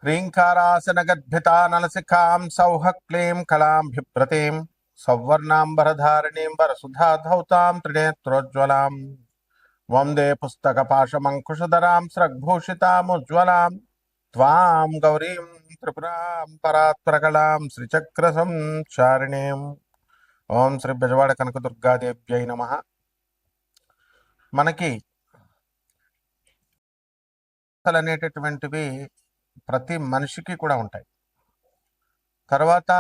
ह्रीङ्कारासनगद्भितानलसिखां सौः क्लीं कलां बिभ्रतीं सौवर्णाम्बरधारिणीं वरसुधाधौतां त्रिनेत्रोज्ज्वलां वन्दे पुस्तकपाशमङ्कुशधरां स्रग्भूषितामुज्ज्वलां त्वां गौरीं त्रिपुरां परात्परकलां श्रीचक्रसंचारिणीम् ఓం శ్రీ బెజవాడ కనకదుర్గాదేవ్యై నమః. మనకి అనేటటువంటివి ప్రతి మనిషికి కూడా ఉంటాయి. తర్వాత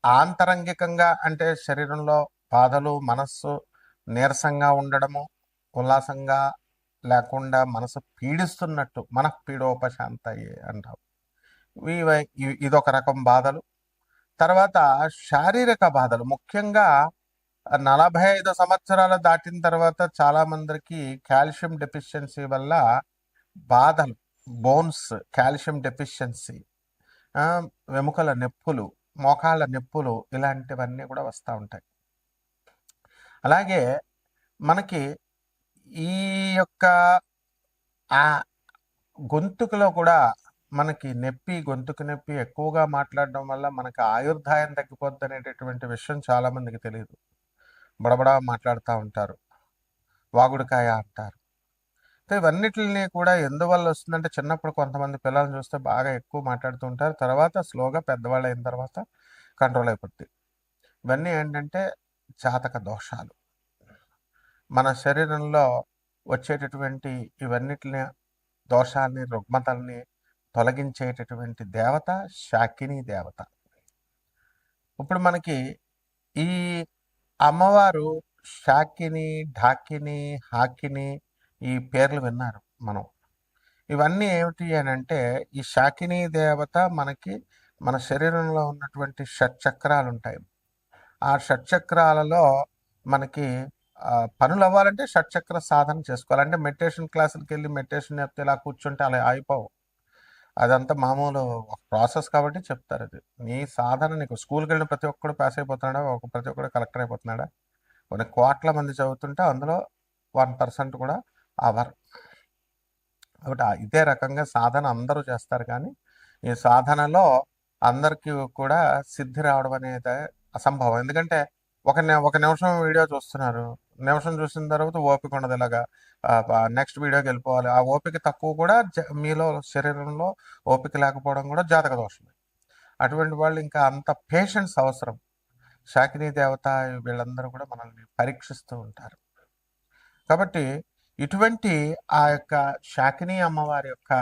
ఆంతరంగికంగా అంటే శరీరంలో బాధలు, మనస్సు నీరసంగా ఉండడము, ఉల్లాసంగా లేకుండా మనసు పీడిస్తున్నట్టు మనఃపీడోపశాంతయే అంటాం. ఇదొక రకం బాధలు. తర్వాత శారీరక బాధలు, ముఖ్యంగా 45 సంవత్సరాలు దాటిన తర్వాత చాలా మందికి కాల్షియం డెఫిషియన్సీ వల్ల బాధలు, బోన్స్ కాల్షియం డెఫిషియన్సీ, వెముకల నొప్పులు, మోకాళ్ళ నొప్పులు, ఇలాంటివన్నీ కూడా వస్తూ ఉంటాయి. అలాగే మనకి ఈ యొక్క గొంతుకులో కూడా మనకి గొంతుకు నొప్పి ఎక్కువగా మాట్లాడడం వల్ల మనకి ఆయుర్దాయం తగ్గిపోద్ది అనేటటువంటి విషయం చాలామందికి తెలియదు. బడబడా మాట్లాడుతూ ఉంటారు, వాగుడికాయ అంటారు. ఇవన్నిటిని కూడా ఎందువల్ల వస్తుందంటే, చిన్నప్పుడు కొంతమంది పిల్లల్ని చూస్తే బాగా ఎక్కువ మాట్లాడుతూ ఉంటారు, తర్వాత స్లోగా పెద్దవాళ్ళు అయిన తర్వాత కంట్రోల్ అయిపోద్ది. ఇవన్నీ ఏంటంటే జాతక దోషాలు. మన శరీరంలో వచ్చేటటువంటి ఇవన్నిటిని దోషాలని, రుగ్మతల్ని తొలగించేటటువంటి దేవత శాకిని దేవత. ఇప్పుడు మనకి ఈ అమ్మవారు శాకిని, ఢాకిని, హాకిని, ఈ పేర్లు విన్నారు మనం. ఇవన్నీ ఏమిటి అని అంటే, ఈ శాకిని దేవత మనకి మన శరీరంలో ఉన్నటువంటి షట్చక్రాలు ఉంటాయి. ఆ షట్చక్రాలలో మనకి పనులు అవ్వాలంటే షట్చక్ర సాధన చేసుకోవాలంటే, మెడిటేషన్ క్లాసులకి వెళ్ళి మెడిటేషన్ చెప్తే ఇలా కూర్చుంటే అలా అయిపోవు. అదంతా మామూలు ఒక ప్రాసెస్ కాబట్టి చెప్తారు. అది నీ సాధన. నీకు స్కూల్కి వెళ్ళిన ప్రతి ఒక్కడు పాస్ అయిపోతున్నాడా, ప్రతి ఒక్కడు కలెక్టర్ అయిపోతున్నాడా? కొన్ని కోట్ల మంది చదువుతుంటే అందులో 1% కూడా అవర్. కాబట్టి ఇదే రకంగా సాధన అందరూ చేస్తారు, కానీ ఈ సాధనలో అందరికీ కూడా సిద్ధి రావడం అనేది అసంభవం. ఎందుకంటే ఒక నిమిషం వీడియో చూస్తున్నారు, నిమిషం చూసిన తర్వాత ఓపిక ఉండదు, ఇలాగా నెక్స్ట్ వీడియోకి వెళ్ళిపోవాలి. ఆ ఓపిక తక్కువ కూడా మీలో శరీరంలో ఓపిక లేకపోవడం కూడా జాతక దోషమే. అటువంటి వాళ్ళు ఇంకా అంత పేషెన్స్ అవసరం. శాకిని దేవత వీళ్ళందరూ కూడా మనల్ని పరీక్షిస్తూ ఉంటారు. కాబట్టి ఇటువంటి ఆ యొక్క శాకిని అమ్మవారి యొక్క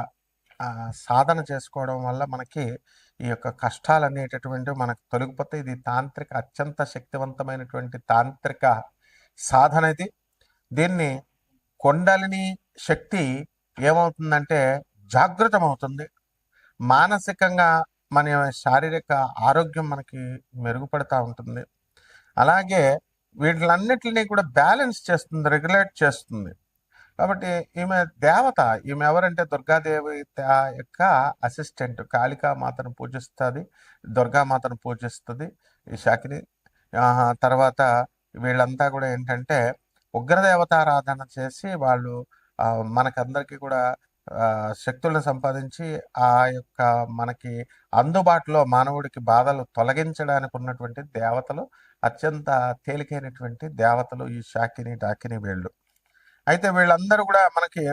సాధన చేసుకోవడం వల్ల మనకి ఈ యొక్క కష్టాలు అనేటటువంటివి మనకు తొలగిపోతే ఇది తాంత్రిక, అత్యంత శక్తివంతమైనటువంటి తాంత్రిక సాధన ఇది. దీన్ని కొండలిని శక్తి ఏమవుతుందంటే జాగృతమవుతుంది. మానసికంగా మన శారీరక ఆరోగ్యం మనకి మెరుగుపడుతూ ఉంటుంది. అలాగే వీటిలన్నిటిని కూడా బ్యాలెన్స్ చేస్తుంది, రెగ్యులేట్ చేస్తుంది. కాబట్టి ఈమె దేవత. ఈమె ఎవరంటే దుర్గాదేవి యొక్క అసిస్టెంట్. కాళికామాతను పూజిస్తుంది, దుర్గామాతను పూజిస్తుంది ఈ శాకిని. తర్వాత వీళ్ళంతా కూడా ఏంటంటే ఉగ్రదేవతారాధన చేసి వాళ్ళు మనకందరికీ కూడా శక్తులను సంపాదించి ఆ యొక్క మనకి అందుబాటులో మానవుడికి బాధలు తొలగించడానికి ఉన్నటువంటి దేవతలు, అత్యంత తేలికైనటువంటి దేవతలు ఈ శాకిని, డాకిని వీళ్ళు. అయితే వీళ్ళందరూ కూడా మనకి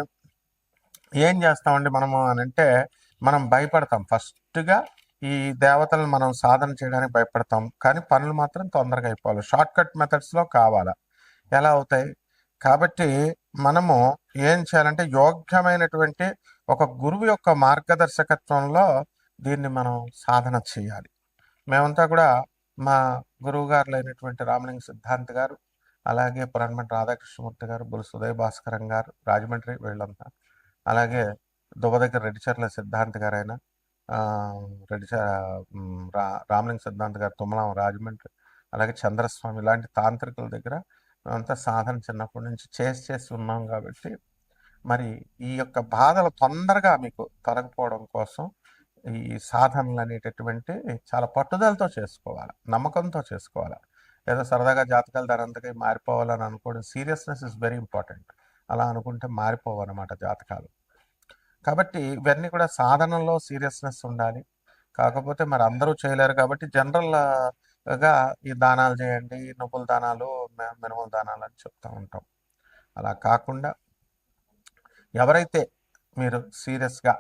ఏం చేస్తామండి మనము అని అంటే, మనం భయపడతాం. ఫస్ట్గా ఈ దేవతలను మనం సాధన చేయడానికి భయపడతాం, కానీ పనులు మాత్రం తొందరగా అయిపోవాలి. షార్ట్ కట్ మెథడ్స్లో కావాలా, ఎలా అవుతాయి? కాబట్టి మనము ఏం చేయాలంటే, యోగ్యమైనటువంటి ఒక గురువు యొక్క మార్గదర్శకత్వంలో దీన్ని మనం సాధన చేయాలి. మేమంతా కూడా మా గురువు గారులైనటువంటి రామలింగ సిద్ధాంత్ గారు, అలాగే పురాణమఠ రాధాకృష్ణమూర్తి గారు, బుల్ సుదయ భాస్కరం గారు రాజమండ్రి, వీళ్ళంతా, అలాగే దువ్వదగ్గర రెడ్డిచర్ల సిద్ధాంత్ గారైనా, రామలింగ సిద్ధాంత్ గారు తుమ్మలం రాజమండ్రి, అలాగే చంద్రస్వామి, ఇలాంటి తాంత్రికుల దగ్గర మేమంతా సాధన చిన్నప్పటి నుంచి చేసి ఉన్నాం. కాబట్టి మరి ఈ యొక్క బాధలు తొందరగా మీకు తొలగిపోవడం కోసం ఈ సాధనలు అనేటటువంటి చాలా పట్టుదలతో చేసుకోవాలి, నమ్మకంతో చేసుకోవాలి. ఏదో సరదాగా జాతకాలు దానంతగా మారిపోవాలని అనుకోవడం, సీరియస్నెస్ ఇస్ వెరీ ఇంపార్టెంట్. అలా అనుకుంటే మారిపోవన్నమాట జాతకాలు. కాబట్టి ఇవన్నీ కూడా సాధనలో సీరియస్నెస్ ఉండాలి. కాకపోతే మరి అందరూ చేయలేరు కాబట్టి జనరల్‌గా ఈ దానాలు చేయండి, నువ్వుల దానాలు, మినుముల దానాలు అని చెప్తా ఉంటాం. అలా కాకుండా ఎవరైతే మీరు సీరియస్‌గా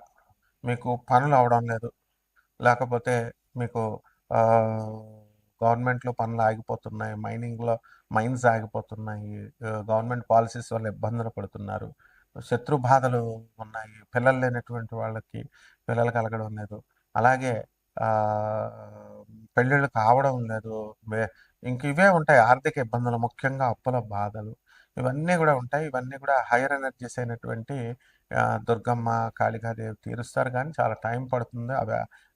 మీకు పనులు అవ్వడం లేదు, లేకపోతే మీకు ఆహ్, గవర్నమెంట్‌లో పనులు ఆగిపోతున్నాయి, మైన్స్ ఆగిపోతున్నాయి, గవర్నమెంట్ పాలిసీస్ వల్ల ఇబ్బందులు పడుతున్నారు, శత్రు బాధలు ఉన్నాయి, పిల్లలు లేనటువంటి వాళ్ళకి పిల్లలు కలగడం లేదు. అలాగే పెళ్ళిళ్ళు కావడం లేదు. వే ఇంక ఇవే ఉంటాయి ఆర్థిక ఇబ్బందులు, ముఖ్యంగా అప్పుల బాధలు. ఇవన్నీ గూడా ఉంటాయి. ఇవన్నీ కూడా హైయర్ ఎనర్జీస్ అయినటువంటి దుర్గమ్మ, కాళికాదేవి తీరుస్తారు గానీ చాలా టైం పడుతుంది.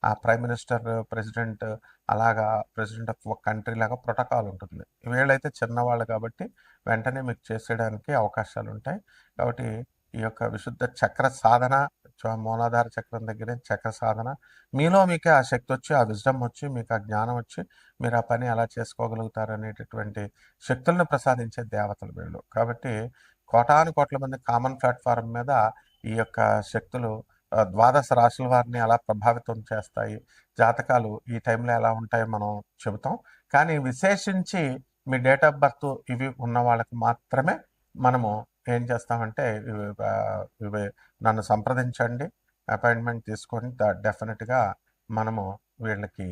ఆ ప్రైమ్ మినిస్టర్, ప్రెసిడెంట్ అలాగా ప్రెసిడెంట్ ఆఫ్ ఒక కంట్రీ లాగా ప్రోటోకాల్ ఉంటుంది. వీళ్ళైతే చిన్నవాళ్ళు కాబట్టి వెంటనే మీకు చేసేయడానికి అవకాశాలుంటాయి. కాబట్టి ఈ యొక్క విశుద్ధ చక్ర సాధన, మూలాధార చక్రం దగ్గరే చక్ర సాధన, మీలో మీకే ఆ శక్తొచ్చి, ఆ విజ్డమ్ వచ్చి, మీకు ఆ జ్ఞానం వచ్చి, మీరు ఆ పని ఎలా చేసుకోగలుగుతారనేటటువంటి శక్తులను ప్రసాదించే దేవతలు వీళ్ళు. కాబట్టి కోటాను కోట్ల మంది కామన్ ప్లాట్‌ఫార్మ్ మీద ఈ యొక్క శక్తులు ద్వాదశ రాశుల వారిని ఎలా ప్రభావితం చేస్తాయి, జాతకాలు ఈ టైంలో ఎలా ఉంటాయో మనం చెబుతాం. కానీ విశేషించి మీ డేట్ ఆఫ్ బర్త్ ఇవి ఉన్న వాళ్ళకి మాత్రమే మనము ఏం చేస్తామంటే ఇవి నన్ను సంప్రదించండి, అపాయింట్మెంట్ తీసుకొని డెఫినెట్‌గా మనము వీళ్ళకి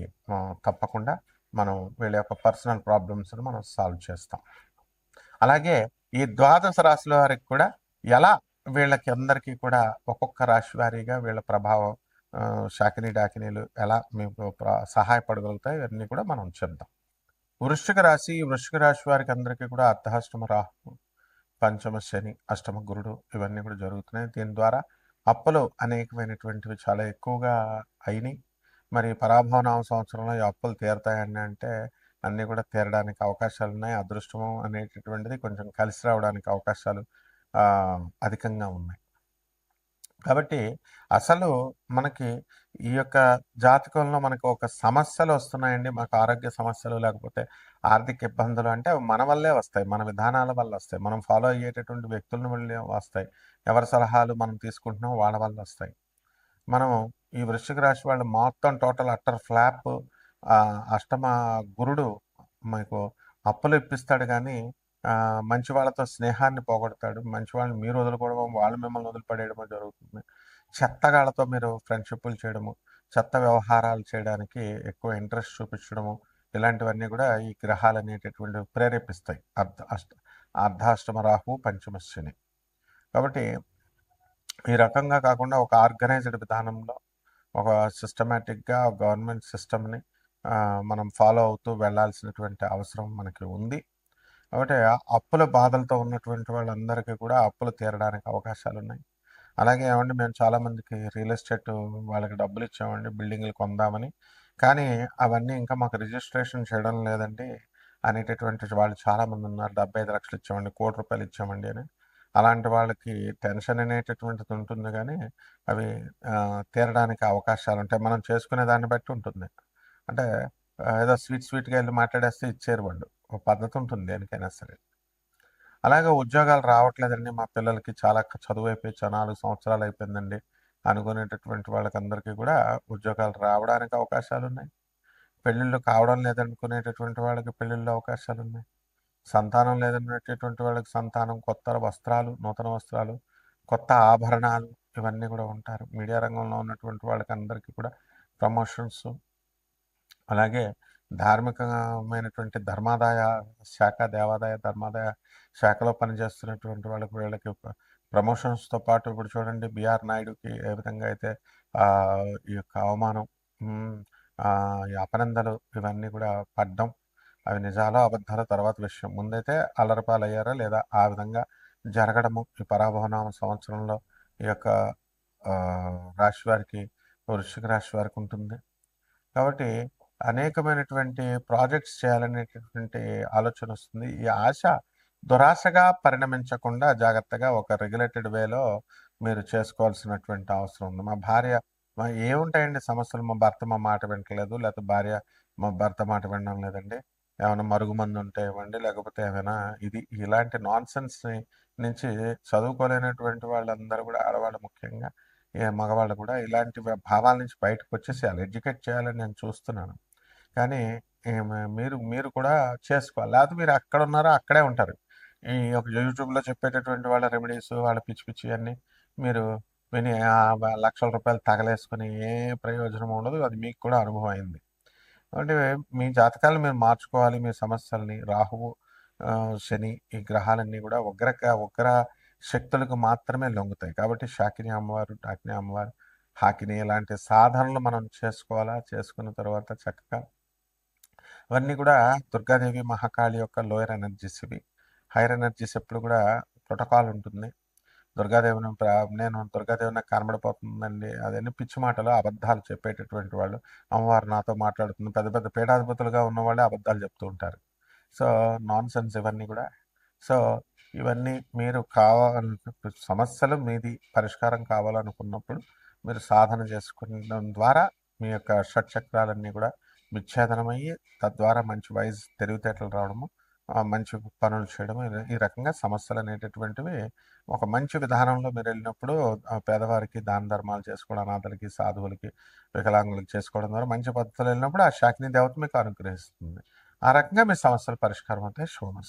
తప్పకుండా మనం వీళ్ళ యొక్క పర్సనల్ ప్రాబ్లమ్స్‌ని మనం సాల్వ్ చేస్తాం. అలాగే ఈ ద్వాదశ రాశుల వారికి కూడా ఎలా వీళ్ళకి అందరికీ కూడా ఒక్కొక్క రాశి వారీగా వీళ్ళ ప్రభావం, శాకిని డాకినీలు ఎలా మీకు సహాయపడగలుగుతాయి ఇవన్నీ కూడా మనం చెప్దాం. వృశ్చిక రాశి వారికి అందరికీ కూడా అర్ధాష్టమ రాహు, పంచమ శని, అష్టమ గురుడు ఇవన్నీ కూడా జరుగుతున్నాయి. దీని ద్వారా అప్పులు అనేకమైనటువంటివి చాలా ఎక్కువగా అయినాయి. మరి పరాభవనామ సంవత్సరంలో ఈ అప్పులు తీరతాయని అంటే అన్నీ కూడా తీరడానికి అవకాశాలున్నాయి. అదృష్టము అనేటటువంటిది కొంచెం కలిసి రావడానికి అవకాశాలు అధికంగా ఉన్నాయి. కాబట్టి అసలు మనకి ఈ యొక్క జాతకంలో మనకు ఒక సమస్యలు వస్తున్నాయండి. మాకు ఆరోగ్య సమస్యలు లేకపోతే ఆర్థిక ఇబ్బందులు అంటే మన వల్లే వస్తాయి. మన విధానాల వల్ల వస్తాయి. మనం ఫాలో అయ్యేటటువంటి వ్యక్తులను వల్లే వస్తాయి. ఎవరి సలహాలు మనం తీసుకుంటున్నాం వాళ్ళ వల్ల వస్తాయి. మనం ఈ వృశ్చిక రాశి వాళ్ళు మొత్తం టోటల్ అట్టర్ ఫ్లాప్. అష్టమ గురుడు మీకు అప్పులు ఇప్పిస్తాడు కానీ మంచి వాళ్ళతో స్నేహాన్ని పోగొడతాడు. మంచి వాళ్ళని మీరు వదులుకోవడం, వాళ్ళు మిమ్మల్ని వదిలిపడేయడమో జరుగుతుంది. చెత్తగాళ్ళతో మీరు ఫ్రెండ్షిప్పులు చేయడము, చెత్త వ్యవహారాలు చేయడానికి ఎక్కువ ఇంట్రెస్ట్ చూపించడము, ఇలాంటివన్నీ కూడా ఈ గ్రహాలు అనేటటువంటివి ప్రేరేపిస్తాయి. అర్ధాష్టమ రాహు, పంచమ శని. కాబట్టి ఈ రకంగా కాకుండా ఒక ఆర్గనైజ్డ్ విధానంలో ఒక సిస్టమేటిక్గా గవర్నమెంట్ సిస్టమ్ని మనం ఫాలో అవుతూ వెళ్ళాల్సినటువంటి అవసరం మనకి ఉంది. కాబట్టి అప్పుల బాధలతో ఉన్నటువంటి వాళ్ళందరికీ కూడా అప్పులు తీరడానికి అవకాశాలు ఉన్నాయి. అలాగే ఏమండి మేము చాలామందికి రియల్ ఎస్టేట్ వాళ్ళకి డబ్బులు ఇచ్చామండి బిల్డింగ్లు కొందామని, కానీ అవన్నీ ఇంకా మాకు రిజిస్ట్రేషన్ చేయడం లేదండి అనేటటువంటి వాళ్ళు చాలామంది ఉన్నారు. 75 లక్షలు ఇచ్చామండి, ₹1,00,00,000 ఇచ్చామండి అని. అలాంటి వాళ్ళకి టెన్షన్ అనేటటువంటిది ఉంటుంది కానీ అవి తీరడానికి అవకాశాలు ఉంటాయి. మనం చేసుకునే దాన్ని బట్టి ఉంటుంది. అంటే ఏదో స్వీట్‌గా వెళ్ళి మాట్లాడేస్తే ఇచ్చేరు వాళ్ళు. ఒక పద్ధతి ఉంటుంది దేనికైనా సరే. అలాగే ఉద్యోగాలు రావట్లేదండి మా పిల్లలకి, చాలా చదువైపోయి 4 సంవత్సరాలు అయిపోయిందండి అనుకునేటటువంటి వాళ్ళకందరికీ కూడా ఉద్యోగాలు రావడానికి అవకాశాలున్నాయి. పెళ్ళిళ్ళు కావడం లేదనుకునేటటువంటి వాళ్ళకి పెళ్ళిళ్ళలో అవకాశాలున్నాయి. సంతానం లేదనేటటువంటి వాళ్ళకి సంతానం, కొత్త వస్త్రాలు, నూతన వస్త్రాలు, కొత్త ఆభరణాలు ఇవన్నీ కూడా ఉంటారు. మీడియా రంగంలో ఉన్నటువంటి వాళ్ళకి అందరికీ కూడా ప్రమోషన్స్, అలాగే ధార్మికమైనటువంటి ధర్మాదాయ శాఖ, దేవాదాయ ధర్మాదాయ శాఖలో పనిచేస్తున్నటువంటి వాళ్ళకి వీళ్ళకి ప్రమోషన్స్తో పాటు ఇప్పుడు చూడండి బిఆర్ నాయుడుకి ఏ విధంగా అయితే ఈ యొక్క అవమానం, ఈ అపనిందలు ఇవన్నీ కూడా పడ్డం, అవి నిజాలో అబద్ధాల తర్వాత విషయం. ముందైతే అల్లరిపాలయ్యారా లేదా ఆ విధంగా జరగడము ఈ పరాభవనామ సంవత్సరంలో ఈ యొక్క రాశి వారికి, వృశ్చిక రాశి వారికి ఉంటుంది. కాబట్టి అనేకమైనటువంటి ప్రాజెక్ట్స్ చేయాలనేటటువంటి ఆలోచన వస్తుంది. ఈ ఆశ దురాశగా పరిణమించకుండా జాగ్రత్తగా ఒక రెగ్యులేటెడ్ వేలో మీరు చేసుకోవాల్సినటువంటి అవసరం ఉంది. ఏముంటాయండి సమస్యలు? మా భర్త మా మాట వినట్లేదు, లేకపోతే భార్య మా భర్త మాట వినడం లేదండి, ఏమైనా మరుగుమందు ఉంటే ఇవ్వండి, లేకపోతే ఏమైనా ఇలాంటి నాన్సెన్స్ నుంచి చదువుకోలేనటువంటి వాళ్ళందరూ కూడా, ఆడవాళ్ళు ముఖ్యంగా మగవాళ్ళు కూడా ఇలాంటి భావాల నుంచి బయటకు వచ్చేసేయాలి. ఎడ్యుకేట్ చేయాలని నేను చూస్తున్నాను. కానీ మీరు మీరు కూడా చేసుకోవాలి. లేకపోతే మీరు ఎక్కడ ఉన్నారో అక్కడే ఉంటారు. ఈ ఒక యూట్యూబ్‌లో చెప్పేటటువంటి వాళ్ళ రెమెడీస్, వాళ్ళ పిచ్చి పిచ్చియన్నీ మీరు విని లక్షల రూపాయలు తగలేసుకొని ఏ ప్రయోజనం ఉండదు. అది మీకు కూడా అనుభవం అయింది. అంటే మీ జాతకాలను మీరు మార్చుకోవాలి. మీ సమస్యల్ని రాహువు, శని ఈ గ్రహాలన్నీ కూడా ఉగ్ర శక్తులకు మాత్రమే లొంగుతాయి. కాబట్టి శాకిని అమ్మవారు, డాకిని అమ్మవారు, హాకిని ఇలాంటి సాధనలు మనం చేసుకోవాలా. చేసుకున్న తర్వాత చక్కగా అవన్నీ కూడా దుర్గాదేవి, మహాకాళి యొక్క లోయర్ ఎనర్జీస్ ఇవి. హైయర్ ఎనర్జీస్ ఎప్పుడు కూడా ప్రోటోకాల్ ఉంటుంది. నేను దుర్గాదేవి నాకు కనబడిపోతుందండి అదన్నీ పిచ్చి మాటలు, అబద్ధాలు చెప్పేటటువంటి వాళ్ళు. అమ్మవారు నాతో మాట్లాడుతుంది. పెద్ద పెద్ద పీఠాధిపతులుగా ఉన్నవాళ్ళే అబద్ధాలు చెప్తూ ఉంటారు. సో నాన్‌సెన్స్ ఇవన్నీ కూడా. సో ఇవన్నీ మీరు సమస్యలు మీది పరిష్కారం కావాలనుకున్నప్పుడు మీరు సాధన చేసుకోవడం ద్వారా మీ యొక్క షట్చక్రాలన్నీ కూడా విచ్ఛేదనమయ్యి తద్వారా మంచి తెలివితేటలు రావడము, మంచి పనులు చేయడము ఈ రకంగా సమస్యలు అనేటటువంటివి ఒక మంచి విధానంలో మీరు వెళ్ళినప్పుడు పేదవారికి దాన ధర్మాలు చేసుకోవడం, అనాథలకి, సాధువులకి, వికలాంగులకి చేసుకోవడం ద్వారా మంచి పద్ధతులు వెళ్ళినప్పుడు ఆ శాకిని దేవత మీకు అనుగ్రహిస్తుంది. ఆ రకంగా మీ సమస్యలు పరిష్కారం అవుతాయి. శుభమస్తు.